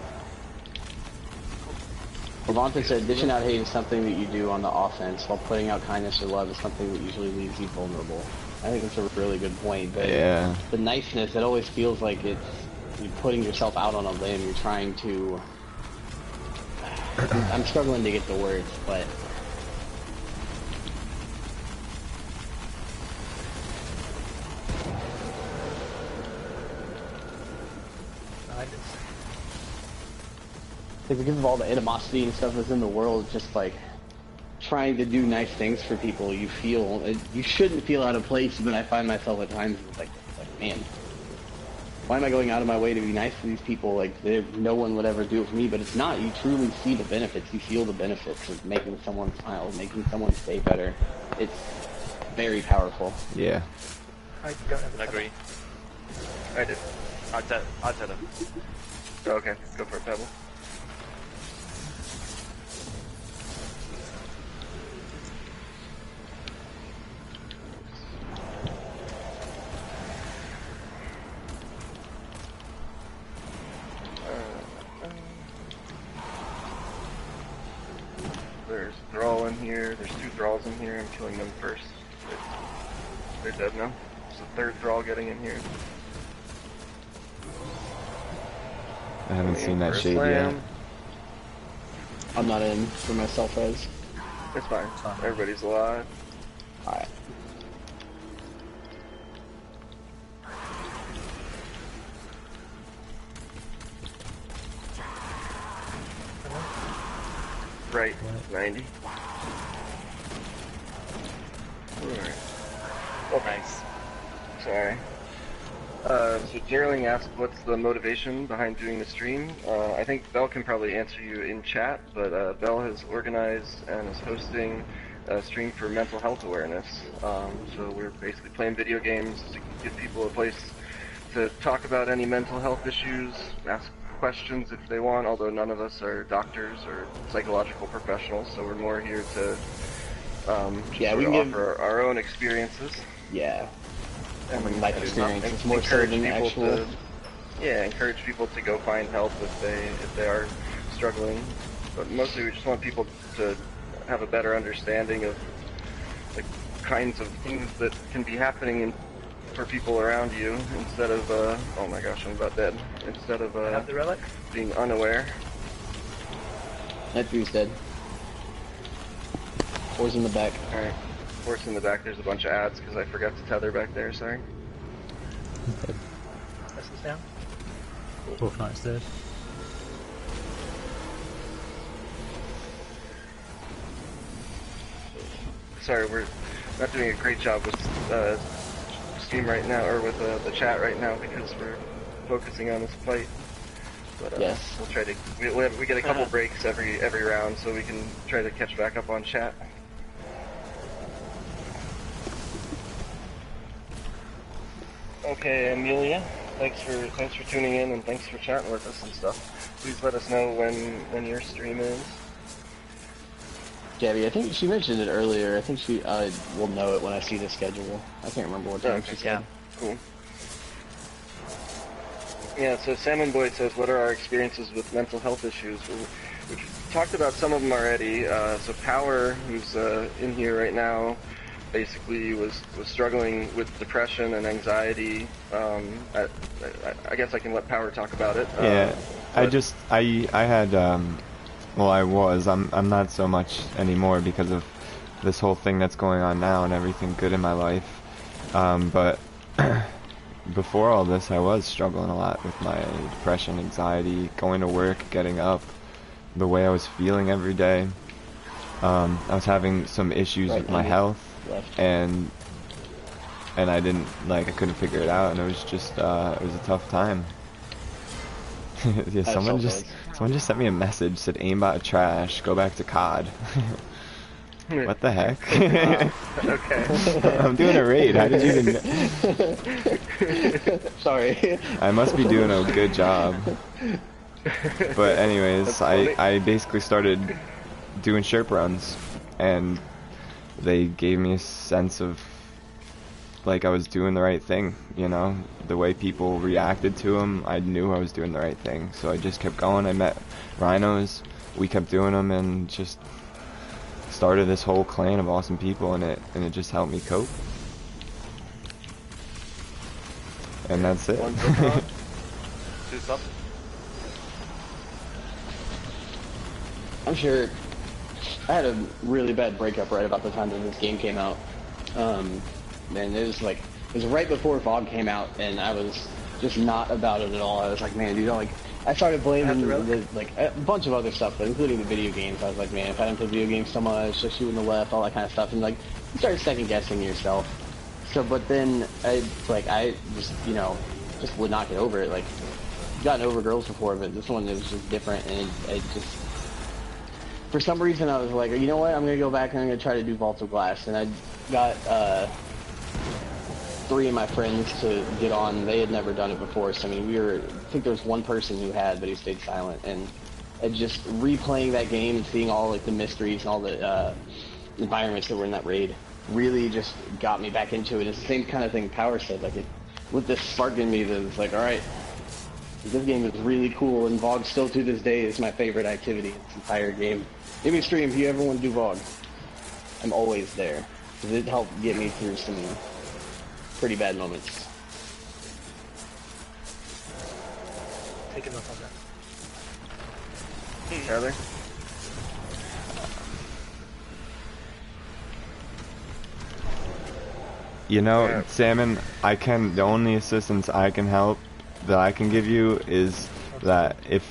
Levante said, dishing out hate is something that you do on the offense, while putting out kindness or love is something that usually leaves you vulnerable. I think that's a really good point. But Yeah. the niceness, it always feels like you're putting yourself out on a limb. You're trying to... I'm struggling to get the words, but... Because of all the animosity and stuff that's in the world, just like trying to do nice things for people, you shouldn't feel out of place. But I find myself at times like man, why am I going out of my way to be nice to these people? Like no one would ever do it for me, but it's not. You truly see the benefits. You feel the benefits of making someone smile, making someone stay better. It's very powerful. Yeah. I don't have I agree. I did. I'll tell them. Oh, okay, go for it, Pebble. There's a Thrall in here. There's 2 Thralls in here. I'm killing them first. They're dead now. There's a 3rd Thrall getting in here. I haven't Coming seen in that for a shade slam. yet. I'm not in for my self-res. It's fine. Everybody's alive. Alright. Right, 90. Alright. Oh, Nice. sorry. So Gerling asked what's the motivation behind doing the stream. I think Bell can probably answer you in chat, but Bell has organized and is hosting a stream for mental health awareness. So we're basically playing video games to give people a place to talk about any mental health issues, ask questions if they want, although none of us are doctors or psychological professionals, so we're more here to Yeah, sort we of can give... offer our own experiences. Yeah. And Life experience. It's more so encourage than people actual... to, encourage people to go find help if they are struggling. But mostly we just want people to have a better understanding of the kinds of things that can be happening for people around you instead of oh my gosh, I'm about dead. Instead of have the relic. being unaware. That three's dead. 4's in the back. All right, Force in the back. There's a bunch of ads because I forgot to tether back there. Sorry. Press this down. Fortnite's dead. Sorry, we're not doing a great job with Steam right now, or with the chat right now, because we're focusing on this fight. But Yes. we'll try to. We get a couple breaks every round, so we can try to catch back up on chat. Okay, Amelia, thanks for tuning in and thanks for chatting with us and stuff. Please let us know when your stream is. Gabby, I think she mentioned it earlier. I think she will know it when I see the schedule. I can't remember what time Okay. she said. Cool. Yeah, so Salmon Boy says, what are our experiences with mental health issues? Well, we've talked about some of them already. So Power, who's in here right now, basically was struggling with depression and anxiety. I guess I can let Power talk about it. Yeah, I had, well, I was. I'm not so much anymore because of this whole thing that's going on now and everything good in my life. But before all this, I was struggling a lot with my depression, anxiety, going to work, getting up, the way I was feeling every day. I was having some issues with my health, and I I couldn't figure it out, and it was just, it was a tough time. Yeah, someone just sent me a message, said aimbot trash, go back to COD. What the heck? Okay. I'm doing a raid, how did you even know? Sorry. I must be doing a good job. But anyways, I basically started doing Sherpa runs, and they gave me a sense of like I was doing the right thing, you know? The way people reacted to them, I knew I was doing the right thing. So I just kept going. I met rhinos, we kept doing them and just started this whole clan of awesome people, and it just helped me cope. And that's it. Two sub. I'm sure I had a really bad breakup right about the time that this game came out. And it was right before VOG came out, and I was just not about it at all. I was like, man, dude, I started blaming a bunch of other stuff, but including the video games. I was like, man, if I didn't play video games so much, just shooting the left, all that kind of stuff, and like, you start second guessing yourself. So, but then I just, just would not get over it. Like, gotten over girls before, but this one was just different, and it just, for some reason, I was like, you know what, I'm gonna go back and I'm gonna try to do Vault of Glass, and I got 3 of my friends to get on. They had never done it before, so I mean, I think there was one person who had, but he stayed silent, and just replaying that game and seeing all like the mysteries and all the environments that were in that raid really just got me back into it. It's the same kind of thing Power said, like it lit this spark in me that was like, alright, this game is really cool, and VOG still to this day is my favorite activity in this entire game. Give me a stream if you ever want to do VOG. I'm always there, because it helped get me through some pretty bad moments. Take him up on that. Tyler? You know, Yeah. Salmon, the only assistance I can help, that I can give you, is that if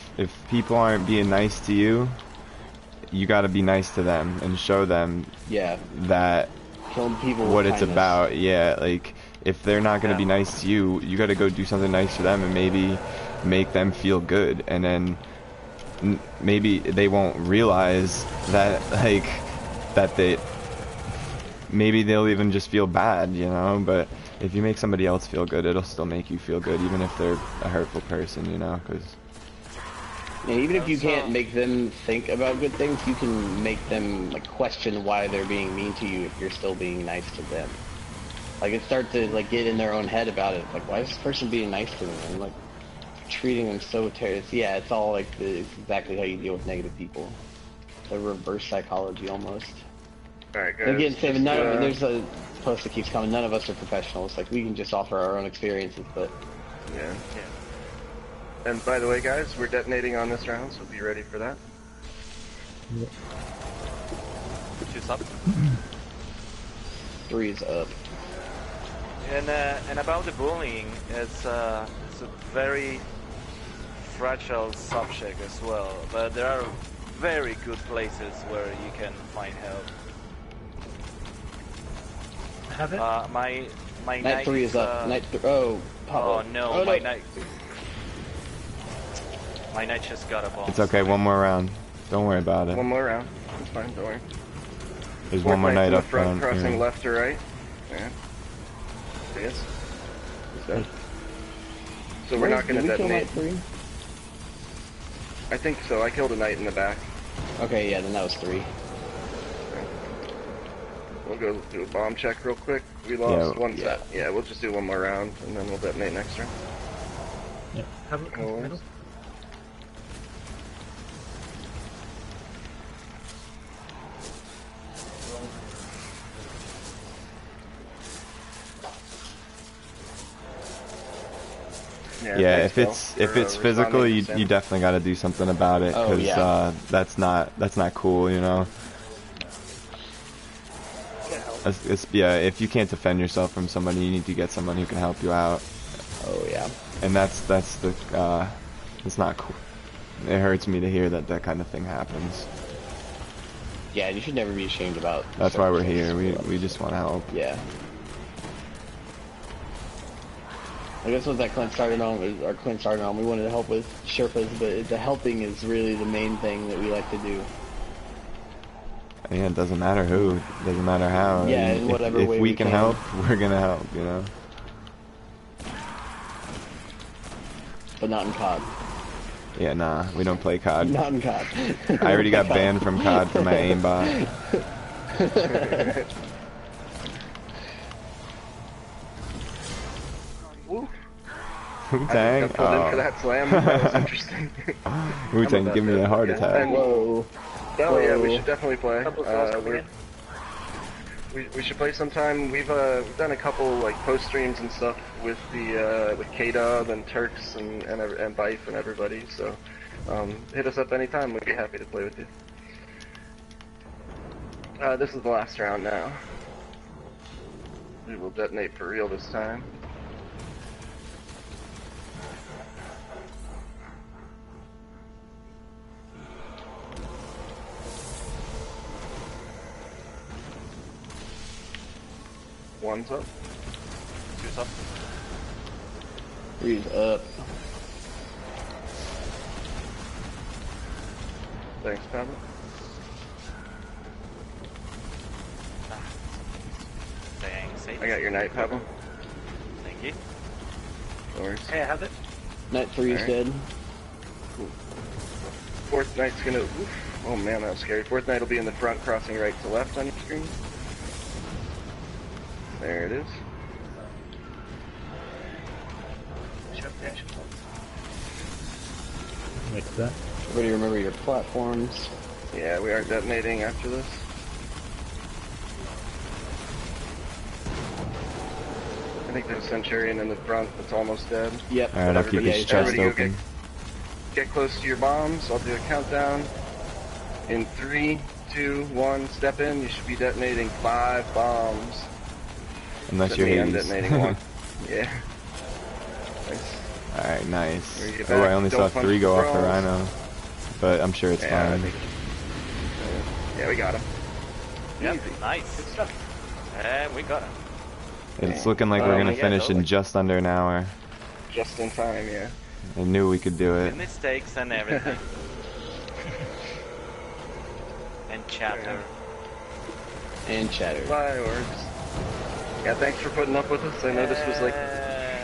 people aren't being nice to you, you gotta be nice to them and show them that Killing people what with it's kindness. about. Yeah, like, if they're not gonna be nice to you, you gotta go do something nice for them and maybe make them feel good, and then maybe they won't realize that, like, maybe they'll even just feel bad, you know, but if you make somebody else feel good, it'll still make you feel good, even if they're a hurtful person, you know, because... Yeah, even if you can't make them think about good things, you can make them like question why they're being mean to you if you're still being nice to them. Like, it starts to like get in their own head about it. Like, why is this person being nice to me? And like treating them so terrible. Yeah, it's all like it's exactly how you deal with negative people. It's a reverse psychology almost. Alright, guys. Again, Sam, there's a post that keeps coming. None of us are professionals. Like, we can just offer our own experiences, but Yeah. And by the way, guys, we're detonating on this round, so be ready for that. Two sub. 3's up. And about the bullying, it's a very fragile subject as well. But there are very good places where you can find help. Have it? My Night 3 is up. oh no, my night. My knight just got a bomb. It's okay, one more round. Don't worry about it. One more round. It's fine, don't worry. There's one more Fortnite's night in the up front. crossing Yeah. left or right. Yeah. Yes. He's dead. So we're not going to Did we kill detonate. Night 3? I think so. I killed a knight in the back. Okay, yeah, then that was 3. We'll go do a bomb check real quick. We lost one yeah. set. Yeah, we'll just do one more round, and then we'll detonate next round. Yeah. Have it come to the middle? Yeah, thanks, if Bill, it's for physical, responding you to Sam. definitely got to do something about it, Oh, because yeah. that's not cool, you know. Yeah, if you can't defend yourself from somebody, you need to get someone who can help you out. Oh, yeah. And that's the it's not cool. It hurts me to hear that kind of thing happens. Yeah, and you should never be ashamed about. That's why we're here. circumstances. We just want to help. Yeah. I guess what that Clint started on, we wanted to help with Sherpas, but the helping is really the main thing that we like to do. Yeah, it doesn't matter who, it doesn't matter how. Yeah, I mean, in whatever if way we we can can. help, we're gonna help, you know. But not in COD. Yeah, nah, we don't play COD. Not in COD. I already got banned from COD for my aimbot. Wu-Tang? got pulled in for Oh. that slam. That was interesting. Wu-Tang, give me a heart attack. And, Whoa. oh yeah, we Whoa. should definitely play. Couple calls coming in. We should play sometime. We've done a couple like post streams and stuff with the with K-Dub and Turks and Bife and everybody. So hit us up anytime. We'd be happy to play with you. This is the last round now. We will detonate for real this time. One's up. Two's up. Three's up. Thanks, Pablo. Thanks. I got your knight, Pablo. Thank you. No worries. Hey, I have it. Knight 3 is Alright. dead. Fourth knight's gonna. Oof. Oh man, that was scary. Fourth knight will be in the front, crossing right to left on your screen. There it is. Sharp dash. Wait for that. Everybody remember your platforms. Yeah, we are detonating after this. I think there's a Centurion in the front that's almost dead. Yep. Alright, I'll keep his chest Everybody go open. Get close to your bombs. I'll do a countdown. In 3, 2, 1, step in. You should be detonating 5 bombs. Unless Except you're me, I'm Hades. detonating 1. Yeah. Nice. Alright, nice. Where you Oh, I back? only Don't saw punch 3 the go off the brawls. Rhino. But I'm sure it's Yeah, I fine. think- yeah, we got him. Yep, Easy. nice. Good stuff. And we got him. It's looking like we're gonna yeah, finish in totally. just under an hour. Just in time, yeah. I knew we could do it. With mistakes and everything. And chatter. And chatter. Fireworks. Yeah, thanks for putting up with us. I know this was like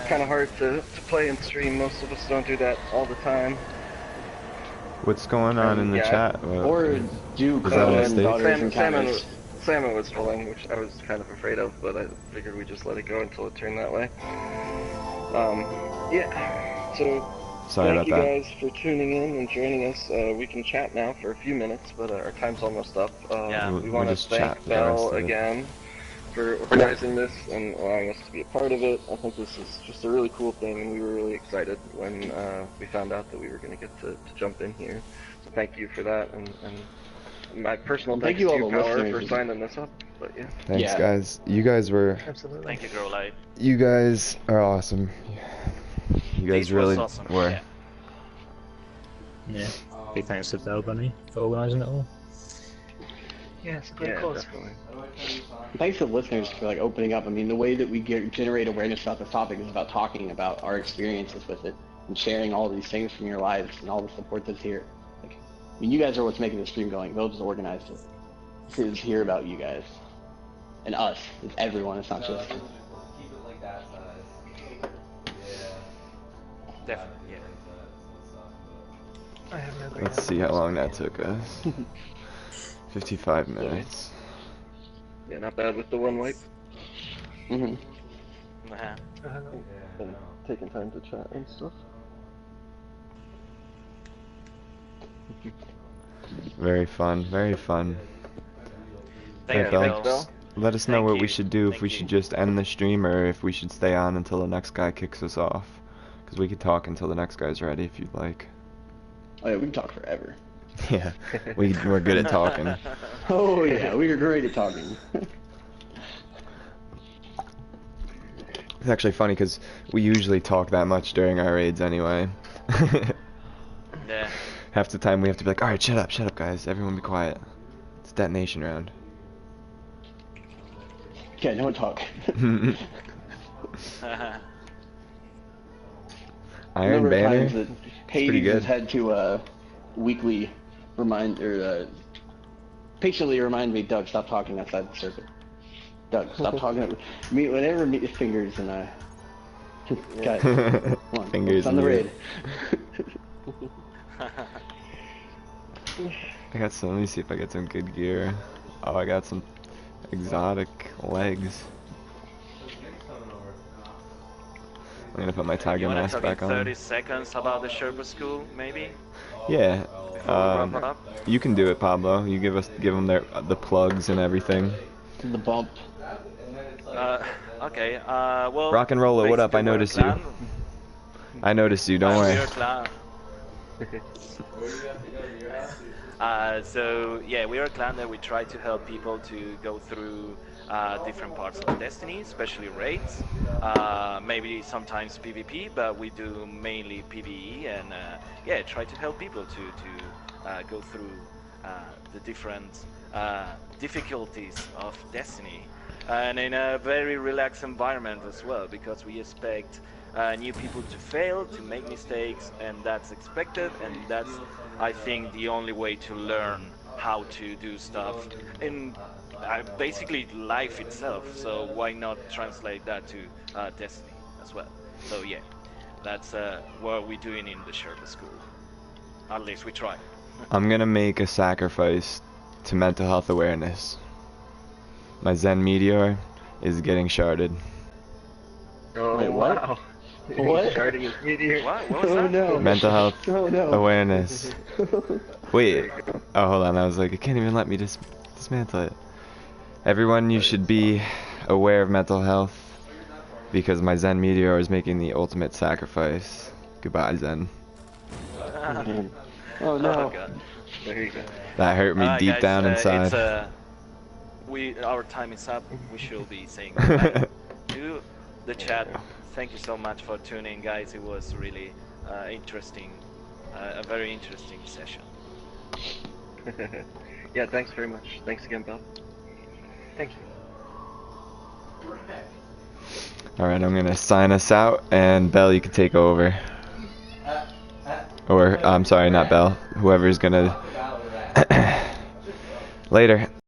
kind of hard to play and stream. Most of us don't do that all the time. What's going on in the Yeah. chat? Or do Was that a Crow and mistake? Daughters and Salmon Counters. was trolling, which I was kind of afraid of, but I figured we'd just let it go until it turned that way. Yeah. So Sorry thank about you that. guys for tuning in and joining us. We can chat now for a few minutes, but our time's almost up. Yeah. We We'll want to just chat thank for the rest Bell of it. again for organizing this and allowing us to be a part of it. I think this is just a really cool thing, and we were really excited when we found out that we were going to get to jump in here. So thank you for that, and my personal Thank thanks you to all you, the Power, listeners. for signing this up. But yeah. Thanks, Yeah. guys. You guys were. Absolutely. Thank you, Grow Light. You guys are awesome. You guys This was really awesome. were. Yeah. Yeah. Big thanks to Bell Bunny for organising it all. Yeah, it's a great Yeah, cause. definitely. Thanks to the listeners for like opening up. I mean, the way that we generate awareness about this topic is about talking about our experiences with it and sharing all these things from your lives and all the support that's here. Like, I mean, you guys are what's making the stream going. They'll just organize it. This is here about you guys and us. It's everyone. It's not just. Definitely, yeah. I have no great Let's see how long that took us. 55 minutes. Yeah, not bad with the one wipe. Mm-hmm. Uh-huh. And taking time to chat and stuff. Very fun. Very fun. Thank Hey, you, Bell. Bell. Let us know Thank what you. we should do. If Thank we you. should just end the stream or if we should stay on until the next guy kicks us off. Because we could talk until the next guy's ready if you'd like. Oh yeah, we can talk forever. Yeah, we're good at talking. Oh yeah, we are great at talking. It's actually funny because we usually talk that much during our raids anyway. Yeah. Half the time we have to be like, alright, shut up guys, everyone be quiet. It's detonation round. Yeah, no one talk. Iron Number of Banner? times that pretty Hades good. has had to weekly remind or patiently remind me, Doug, stop talking outside the circuit. Doug, stop talking. Me, whenever me fingers and guys, come on, Fingers it's on the and raid. I got some, let me see if I get some good gear. Oh, I got some exotic legs. I'm gonna put my You tiger want to mask talk in back 30 on. seconds about the Sherpa School, maybe? Yeah. Before we wrap up? You can do it, Pablo. You give them the plugs and everything. The bump. Okay, well... Rock and Roller, what up? basically I we're a noticed you. clan. I noticed you. Don't We worry. are a clan. So yeah, we are a clan that we try to help people to go through different parts of Destiny, especially raids. Maybe sometimes PvP, but we do mainly PvE, and yeah, try to help people to go through the different difficulties of Destiny, and in a very relaxed environment as well, because we expect new people to fail, to make mistakes, and that's expected, and that's, I think, the only way to learn how to do stuff in basically life itself. So why not translate that to Destiny as well? So yeah, that's what we're doing in the Sherpa School. At least we try. I'm gonna make a sacrifice to mental health awareness. My Zen Meteor is getting sharded. Oh, Wait, what? wow. What? Starting his meteor. What was Oh that? no. Mental health Oh no. awareness. Wait. Oh, hold on. I was like, it can't even let me dismantle it. Everyone, you should be aware of mental health because my Zen Meteor is making the ultimate sacrifice. Goodbye, Zen. Oh Oh no. god. There you go. That hurt me deep Guys, down inside. Our time is up. We should be saying goodbye to the chat. Thank you so much for tuning, guys. It was really interesting, a very interesting session. Yeah, thanks very much. Thanks again, Bill. Thank you. Alright, I'm gonna sign us out, and Bell, you can take over. Or, I'm sorry, not Bell. Whoever's gonna... Later.